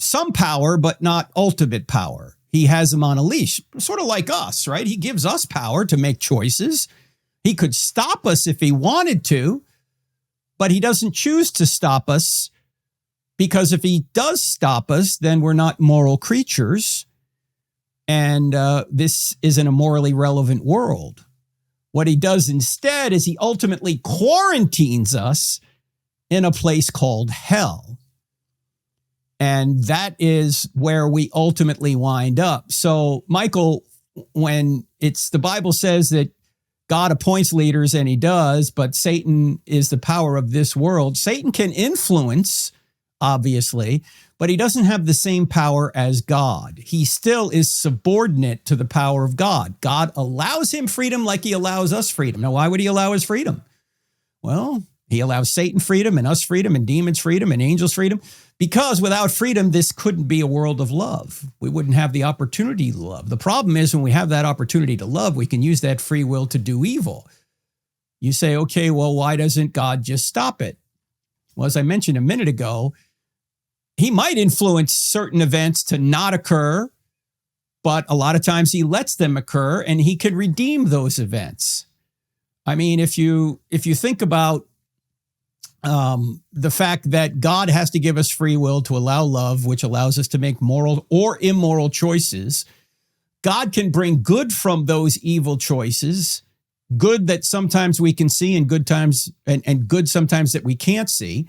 some power, but not ultimate power. He has him on a leash, sort of like us, right? He gives us power to make choices. He could stop us if he wanted to, but he doesn't choose to stop us, because if he does stop us, then we're not moral creatures, and this isn't a morally relevant world. What he does instead is he ultimately quarantines us in a place called hell. And that is where we ultimately wind up. So, Michael, when the Bible says that God appoints leaders, and he does, but Satan is the power of this world. Satan can influence, obviously, but he doesn't have the same power as God. He still is subordinate to the power of God. God allows him freedom like he allows us freedom. Now, why would he allow us freedom? Well, he allows Satan freedom and us freedom and demons freedom and angels freedom, because without freedom, this couldn't be a world of love. We wouldn't have the opportunity to love. The problem is, when we have that opportunity to love, we can use that free will to do evil. You say, okay, well, why doesn't God just stop it? Well, as I mentioned a minute ago, he might influence certain events to not occur, but a lot of times he lets them occur, and he can redeem those events. I mean, if you think about the fact that God has to give us free will to allow love, which allows us to make moral or immoral choices, God can bring good from those evil choices, good that sometimes we can see and good times and good sometimes that we can't see.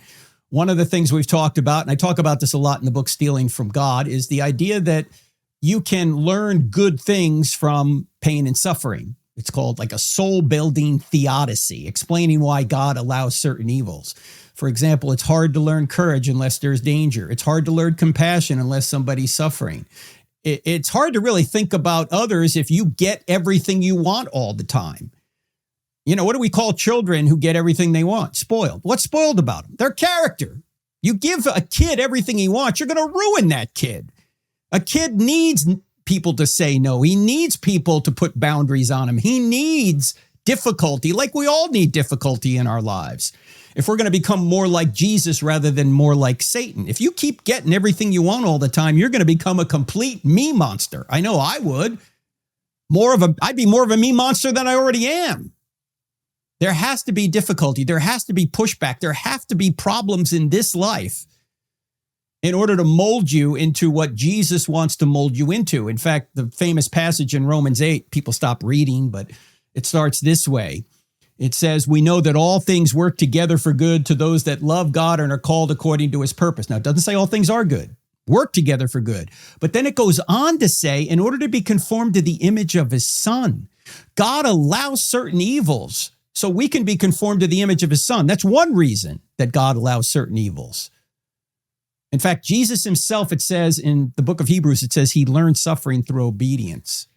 One of the things we've talked about, and I talk about this a lot in the book Stealing from God, is the idea that you can learn good things from pain and suffering. It's called like a soul-building theodicy, explaining why God allows certain evils. For example, it's hard to learn courage unless there's danger. It's hard to learn compassion unless somebody's suffering. It's hard to really think about others if you get everything you want all the time. You know, what do we call children who get everything they want? Spoiled. What's spoiled about them? Their character. You give a kid everything he wants, you're going to ruin that kid. A kid needs people to say no. He needs people to put boundaries on him. He needs difficulty, like we all need difficulty in our lives. If we're going to become more like Jesus rather than more like Satan. If you keep getting everything you want all the time, you're going to become a complete me monster. I know I would. I'd be more of a me monster than I already am. There has to be difficulty. There has to be pushback. There have to be problems in this life in order to mold you into what Jesus wants to mold you into. In fact, the famous passage in Romans 8, people stop reading, but it starts this way. It says, we know that all things work together for good to those that love God and are called according to his purpose. Now, it doesn't say all things are good, work together for good. But then it goes on to say, in order to be conformed to the image of his son, God allows certain evils so we can be conformed to the image of his son. That's one reason that God allows certain evils. In fact, Jesus himself, it says in the book of Hebrews, it says he learned suffering through obedience.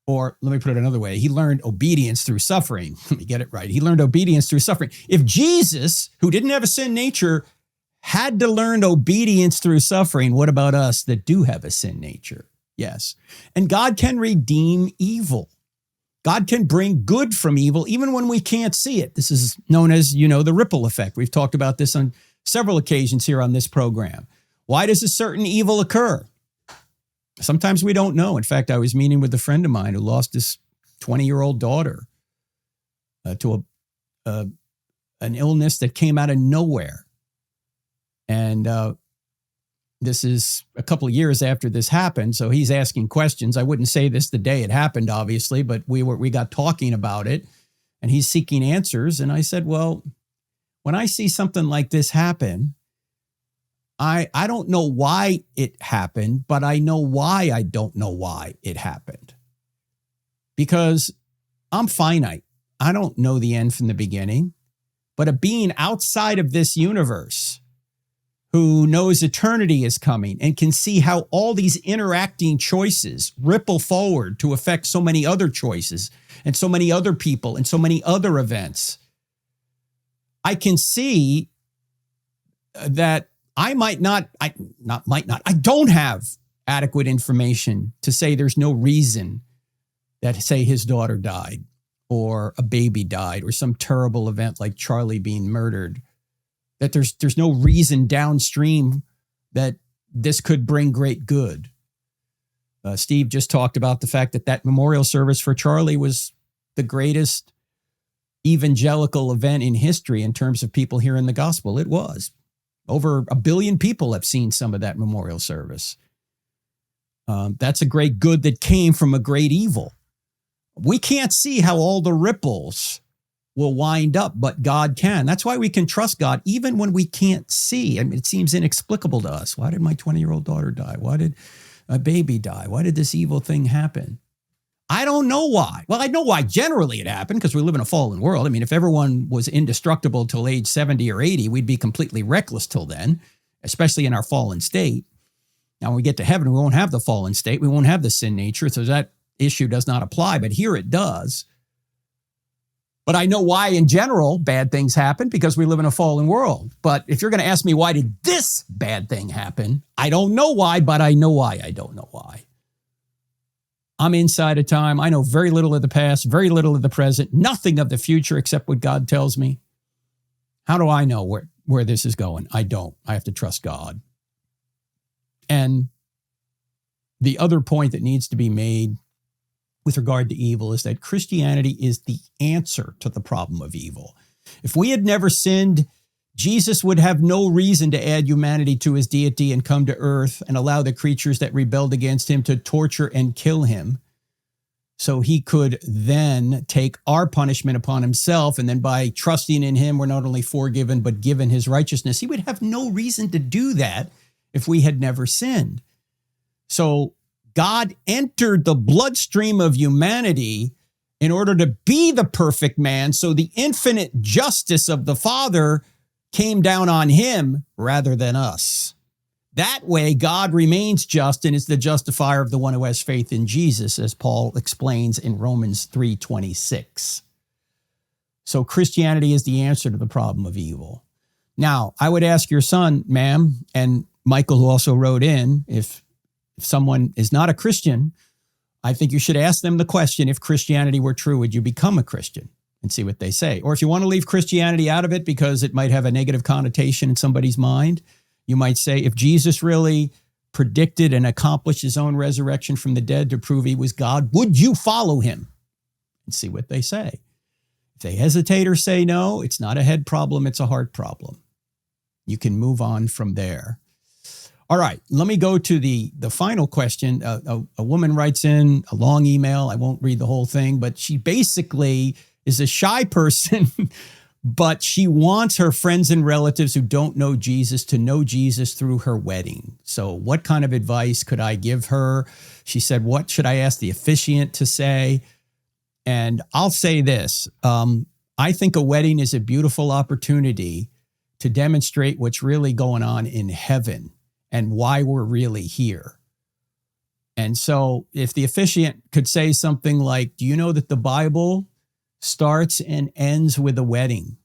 Or let me put it another way. He learned obedience through suffering. Let me get it right. He learned obedience through suffering. If Jesus, who didn't have a sin nature, had to learn obedience through suffering, what about us that do have a sin nature? Yes. And God can redeem evil. God can bring good from evil, even when we can't see it. This is known as, the ripple effect. We've talked about this on several occasions here on this program. Why does a certain evil occur? Sometimes we don't know. In fact, I was meeting with a friend of mine who lost his 20-year-old daughter to an illness that came out of nowhere. And this is a couple of years after this happened, so he's asking questions. I wouldn't say this the day it happened, obviously, but we got talking about it, and he's seeking answers. And I said, well, when I see something like this happen, I don't know why it happened, but I know why I don't know why it happened. Because I'm finite. I don't know the end from the beginning. But a being outside of this universe who knows eternity is coming and can see how all these interacting choices ripple forward to affect so many other choices and so many other people and so many other events, I can see that I don't have adequate information to say there's no reason that, say, his daughter died or a baby died or some terrible event like Charlie being murdered, that there's no reason downstream that this could bring great good. Steve just talked about the fact that memorial service for Charlie was the greatest evangelical event in history in terms of people hearing the gospel. It was. Over 1 billion people have seen some of that memorial service. That's a great good that came from a great evil. We can't see how all the ripples will wind up, but God can. That's why we can trust God even when we can't see. I mean, it seems inexplicable to us. Why did my 20-year-old daughter die? Why did a baby die? Why did this evil thing happen? I don't know why. Well, I know why generally it happened, because we live in a fallen world. I mean, if everyone was indestructible till age 70 or 80, we'd be completely reckless till then, especially in our fallen state. Now, when we get to heaven, we won't have the fallen state. We won't have the sin nature, so that issue does not apply, but here it does. But I know why, in general, bad things happen, because we live in a fallen world. But if you're going to ask me, why did this bad thing happen? I don't know why, but I know why I don't know why. I'm inside of time. I know very little of the past, very little of the present, nothing of the future except what God tells me. How do I know where this is going? I don't. I have to trust God. And the other point that needs to be made with regard to evil is that Christianity is the answer to the problem of evil. If we had never sinned, Jesus would have no reason to add humanity to his deity and come to earth and allow the creatures that rebelled against him to torture and kill him, so he could then take our punishment upon himself. And then by trusting in him, we're not only forgiven, but given his righteousness. He would have no reason to do that if we had never sinned. So God entered the bloodstream of humanity in order to be the perfect man, so the infinite justice of the Father came down on him rather than us. That way, God remains just and is the justifier of the one who has faith in Jesus, as Paul explains in Romans 3:26. So Christianity is the answer to the problem of evil. Now, I would ask your son, ma'am, and Michael, who also wrote in, if someone is not a Christian, I think you should ask them the question, if Christianity were true, would you become a Christian? And see what they say. Or if you want to leave Christianity out of it because it might have a negative connotation in somebody's mind, you might say, if Jesus really predicted and accomplished his own resurrection from the dead to prove he was God, would you follow him? And see what they say. If they hesitate or say no, it's not a head problem, it's a heart problem. You can move on from there. All right, let me go to the final question. A woman writes in a long email. I won't read the whole thing, but she basically is a shy person, but she wants her friends and relatives who don't know Jesus to know Jesus through her wedding. So what kind of advice could I give her? She said, what should I ask the officiant to say? And I'll say this. I think a wedding is a beautiful opportunity to demonstrate what's really going on in heaven and why we're really here. And so if the officiant could say something like, do you know that the Bible starts and ends with a wedding?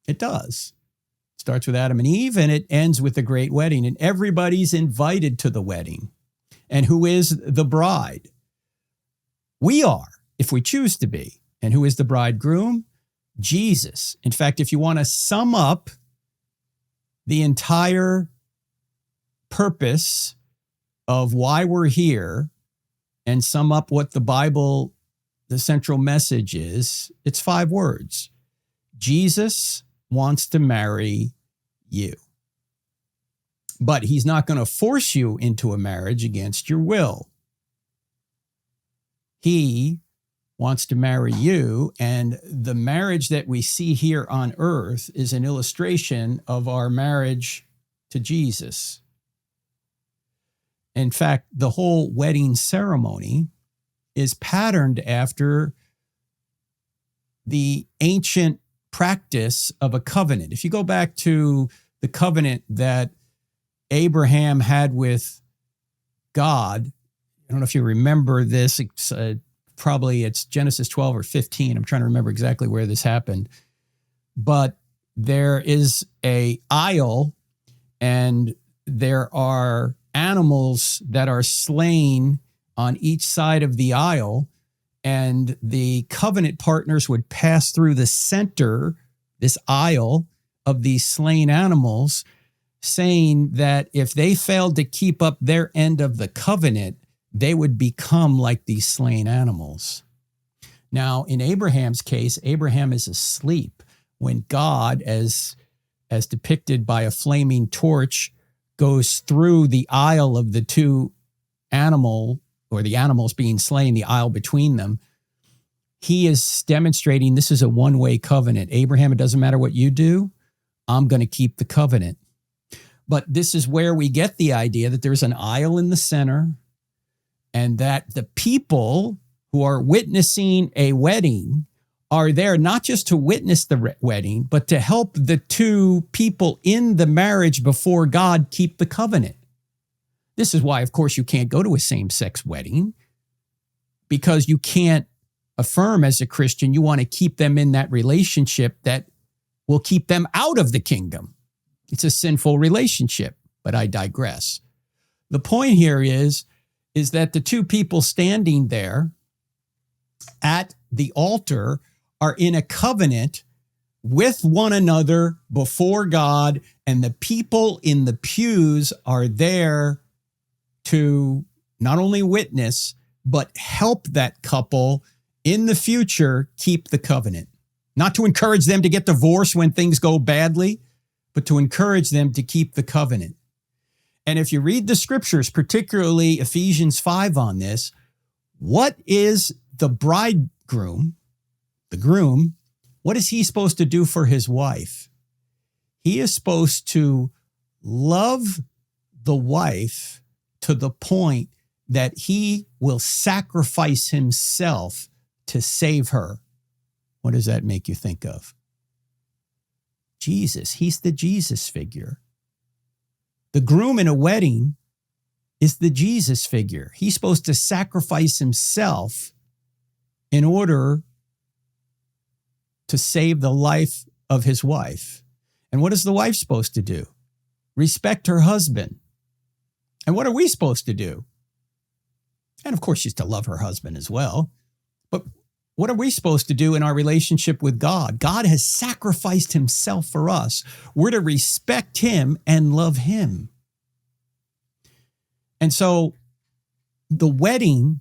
It does. It starts with Adam and Eve, and it ends with the great wedding. And everybody's invited to the wedding. And who is the bride? We are, if we choose to be. And who is the bridegroom? Jesus. In fact, if you want to sum up the entire purpose of why we're here and sum up what the Bible, the central message is, it's 5 words. Jesus wants to marry you. But he's not going to force you into a marriage against your will. He wants to marry you, and the marriage that we see here on earth is an illustration of our marriage to Jesus. In fact, the whole wedding ceremony is patterned after the ancient practice of a covenant. If you go back to the covenant that Abraham had with God, I don't know if you remember this, it's Genesis 12 or 15. I'm trying to remember exactly where this happened. But there is an aisle, and there are animals that are slain on each side of the aisle, and the covenant partners would pass through the center, this aisle of these slain animals, saying that if they failed to keep up their end of the covenant, they would become like these slain animals. Now, in Abraham's case, Abraham is asleep when God, as depicted by a flaming torch, goes through the aisle of the two animals being slain, the aisle between them. He is demonstrating this is a one-way covenant. Abraham, it doesn't matter what you do, I'm going to keep the covenant. But this is where we get the idea that there's an aisle in the center, and that the people who are witnessing a wedding are there not just to witness the wedding, but to help the two people in the marriage before God keep the covenant. This is why, of course, you can't go to a same-sex wedding, because you can't affirm as a Christian you want to keep them in that relationship that will keep them out of the kingdom. It's a sinful relationship, but I digress. The point here is that the two people standing there at the altar are in a covenant with one another before God, and the people in the pews are there to not only witness, but help that couple in the future keep the covenant. Not to encourage them to get divorced when things go badly, but to encourage them to keep the covenant. And if you read the scriptures, particularly Ephesians 5 on this, what is the bridegroom, the groom, what is he supposed to do for his wife? He is supposed to love the wife to the point that he will sacrifice himself to save her. What does that make you think of? Jesus. He's the Jesus figure. The groom in a wedding is the Jesus figure. He's supposed to sacrifice himself in order to save the life of his wife. And what is the wife supposed to do? Respect her husband. And what are we supposed to do? And of course, she's to love her husband as well. But what are we supposed to do in our relationship with God? God has sacrificed himself for us. We're to respect him and love him. And so the wedding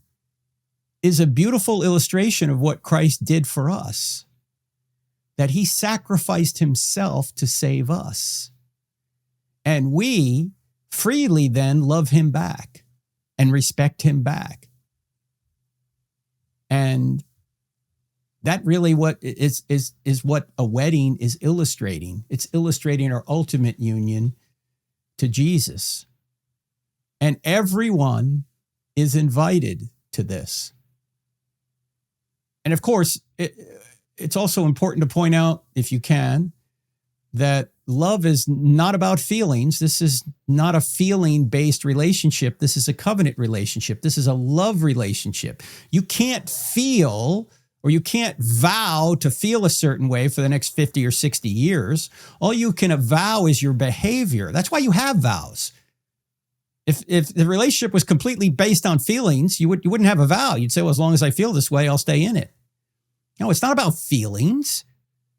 is a beautiful illustration of what Christ did for us, that he sacrificed himself to save us. And we freely then love him back and respect him back. And that really what is what a wedding is illustrating. It's illustrating our ultimate union to Jesus. And everyone is invited to this. And of course, it's also important to point out, if you can, that love is not about feelings. This is not a feeling-based relationship. This is a covenant relationship. This is a love relationship. You can't feel, or you can't vow to feel a certain way for the next 50 or 60 years. All you can vow is your behavior. That's why you have vows. If the relationship was completely based on feelings, you wouldn't have a vow. You'd say, well, as long as I feel this way, I'll stay in it. No, it's not about feelings.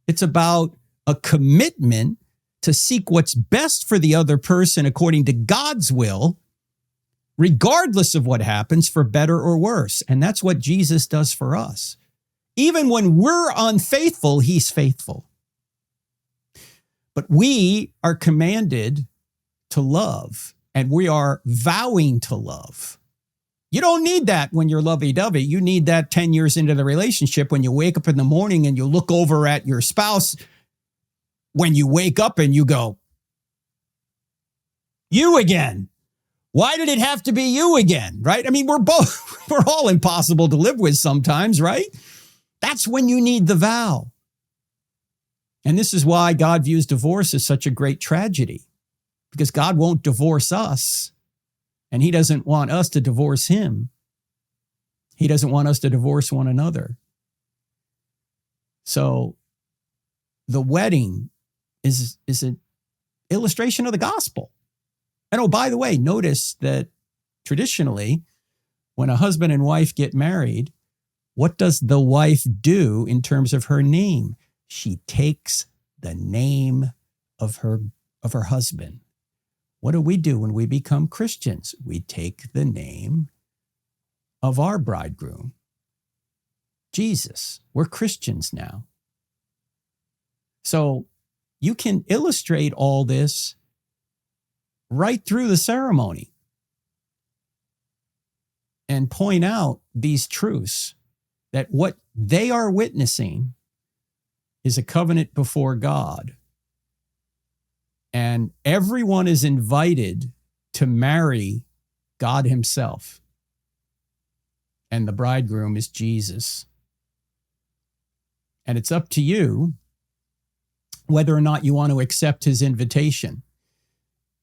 It's about a commitment to seek what's best for the other person according to God's will, regardless of what happens, for better or worse. And that's what Jesus does for us. Even when we're unfaithful, he's faithful. But we are commanded to love, and we are vowing to love. You don't need that when you're lovey-dovey. You need that 10 years into the relationship when you wake up in the morning and you look over at your spouse. When you wake up and you go, you again. Why did it have to be you again, right? I mean, we're all impossible to live with sometimes, right? That's when you need the vow. And this is why God views divorce as such a great tragedy, because God won't divorce us, and he doesn't want us to divorce him. He doesn't want us to divorce one another. So the wedding is an illustration of the gospel. And oh, by the way, notice that traditionally, when a husband and wife get married, what does the wife do in terms of her name? She takes the name of her husband. What do we do when we become Christians? We take the name of our bridegroom, Jesus. We're Christians now. So you can illustrate all this right through the ceremony and point out these truths, that what they are witnessing is a covenant before God. And everyone is invited to marry God himself. And the bridegroom is Jesus. And it's up to you whether or not you want to accept his invitation.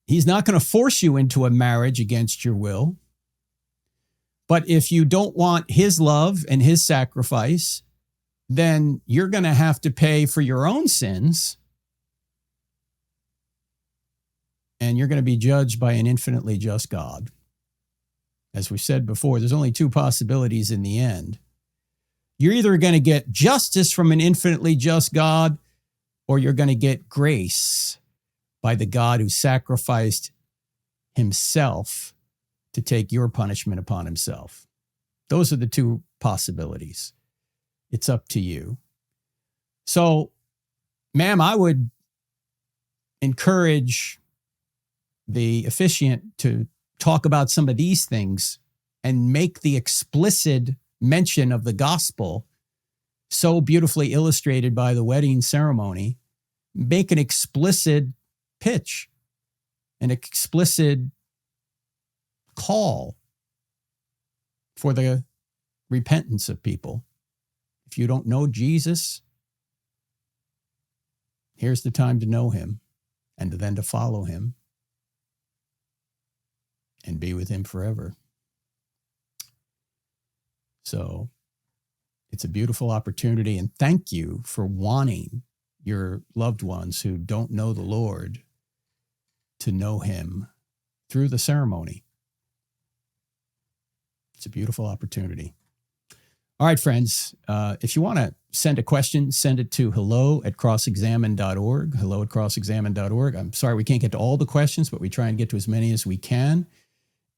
He's not going to force you into a marriage against your will. But if you don't want his love and his sacrifice, then you're going to have to pay for your own sins. And you're going to be judged by an infinitely just God. As we said before, there's only two possibilities in the end. You're either going to get justice from an infinitely just God, or you're going to get grace by the God who sacrificed himself to take your punishment upon himself. Those are the two possibilities. It's up to you. So, ma'am, I would encourage the officiant to talk about some of these things and make the explicit mention of the gospel so beautifully illustrated by the wedding ceremony. Make an explicit pitch, an explicit call for the repentance of people. If you don't know Jesus, here's the time to know him and then to follow him and be with him forever. So it's a beautiful opportunity, and thank you for wanting your loved ones who don't know the Lord to know him through the ceremony. It's a beautiful opportunity. All right, friends, if you want to send a question, send it to hello@crossexamine.org, hello@crossexamine.org. I'm sorry we can't get to all the questions, but we try and get to as many as we can.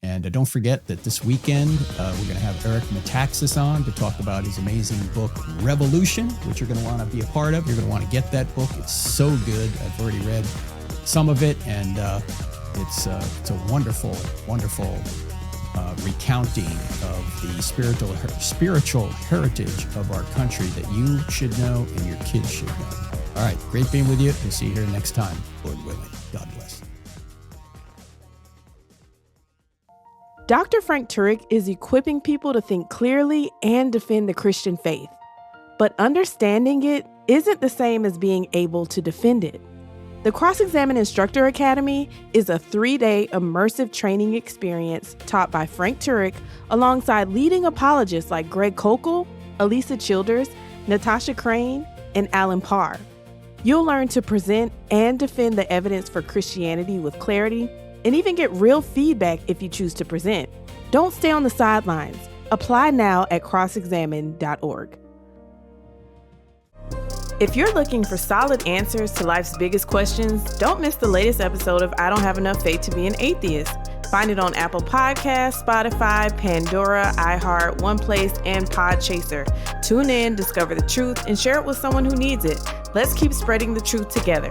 And don't forget that this weekend, we're going to have Eric Metaxas on to talk about his amazing book, Revolution, which you're going to want to be a part of. You're going to want to get that book. It's so good. I've already read some of it, and it's a wonderful, wonderful recounting of the spiritual heritage of our country that you should know and your kids should know. All right, great being with you. We'll see you here next time, Lord willing. God bless. Dr. Frank Turek is equipping people to think clearly and defend the Christian faith. But understanding it isn't the same as being able to defend it. The Cross-Examine Instructor Academy is a 3-day immersive training experience taught by Frank Turek alongside leading apologists like Greg Kokel, Elisa Childers, Natasha Crane, and Alan Parr. You'll learn to present and defend the evidence for Christianity with clarity, and even get real feedback if you choose to present. Don't stay on the sidelines. Apply now at crossexamine.org. If you're looking for solid answers to life's biggest questions, don't miss the latest episode of I Don't Have Enough Faith to Be an Atheist. Find it on Apple Podcasts, Spotify, Pandora, iHeart, OnePlace, and Podchaser. Tune in, discover the truth, and share it with someone who needs it. Let's keep spreading the truth together.